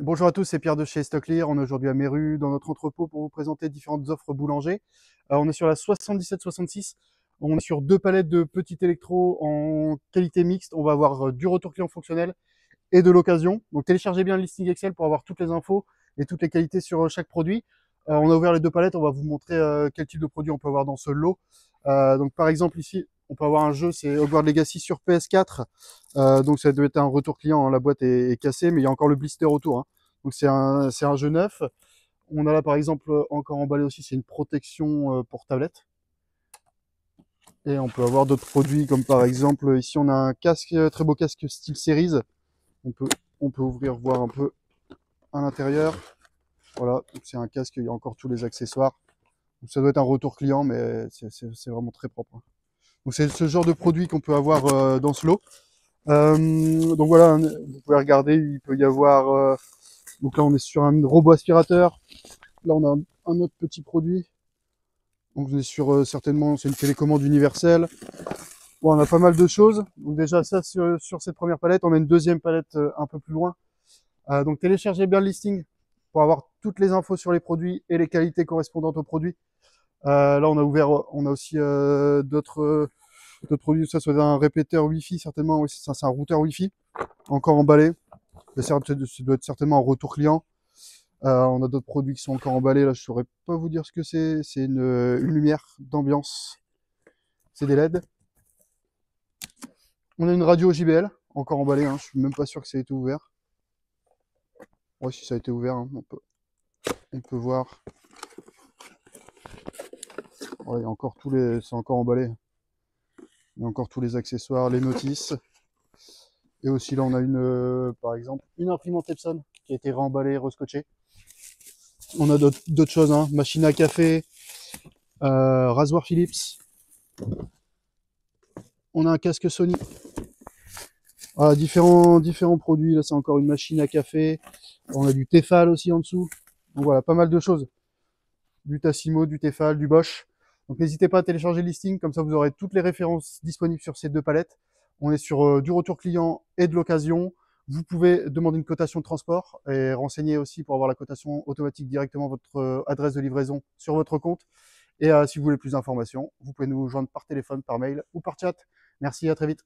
Bonjour à tous, c'est Pierre de chez Stocklear. On est aujourd'hui à Méru dans notre entrepôt pour vous présenter différentes offres boulanger. On est sur la 77-66. On est sur deux palettes de petits électros en qualité mixte. On va avoir du retour client fonctionnel et de l'occasion. Donc téléchargez bien le listing Excel pour avoir toutes les infos et toutes les qualités sur chaque produit. On a ouvert les deux palettes, on va vous montrer quel type de produit on peut avoir dans ce lot. Donc par exemple ici, on peut avoir un jeu, c'est Hogwarts Legacy sur PS4. Donc ça doit être un retour client, hein. La boîte est cassée, mais il y a encore le blister autour, hein. Donc c'est un jeu neuf. On a là par exemple encore emballé aussi, c'est une protection pour tablette. Et on peut avoir d'autres produits comme par exemple ici on a un casque, très beau casque style Series. On peut, on peut ouvrir, voir un peu à l'intérieur. Voilà, c'est un casque, il y a encore tous les accessoires. Donc ça doit être un retour client, mais c'est vraiment très propre, hein. Donc c'est ce genre de produit qu'on peut avoir dans ce lot. Donc voilà, vous pouvez regarder, il peut y avoir... donc là on est sur un robot aspirateur. Là on a un autre petit produit. Donc on est sur certainement, c'est une télécommande universelle. Bon, on a pas mal de choses. Donc déjà ça sur cette première palette, on a une deuxième palette un peu plus loin. Donc téléchargez bien le listing pour avoir toutes les infos sur les produits et les qualités correspondantes aux produits. Là, on a aussi d'autres produits. Ça soit un répéteur Wi-Fi, certainement. Oui, ça, c'est un routeur Wi-Fi, encore emballé. Ça doit être certainement un retour client. On a d'autres produits qui sont encore emballés. Là, je saurais pas vous dire ce que c'est. C'est une lumière d'ambiance. C'est des LED. On a une radio JBL, encore emballée, hein. Je suis même pas sûr que ça ait été ouvert. Ouais, si ça a été ouvert, hein, on peut voir. Ouais, il y a encore c'est encore emballé. Il y a encore tous les accessoires, les notices. Et aussi là, on a par exemple, une imprimante Epson qui a été réemballée, rescotchée. On a d'autres choses, hein. Machine à café, rasoir Philips. On a un casque Sony. Voilà, différents produits. Là, c'est encore une machine à café. On a du Tefal aussi en dessous. Donc voilà, pas mal de choses. Du Tassimo, du Tefal, du Bosch. Donc n'hésitez pas à télécharger le listing, comme ça vous aurez toutes les références disponibles sur ces deux palettes. On est sur du retour client et de l'occasion. Vous pouvez demander une cotation de transport et renseigner aussi pour avoir la cotation automatique directement votre adresse de livraison sur votre compte. Et si vous voulez plus d'informations, vous pouvez nous joindre par téléphone, par mail ou par chat. Merci, à très vite.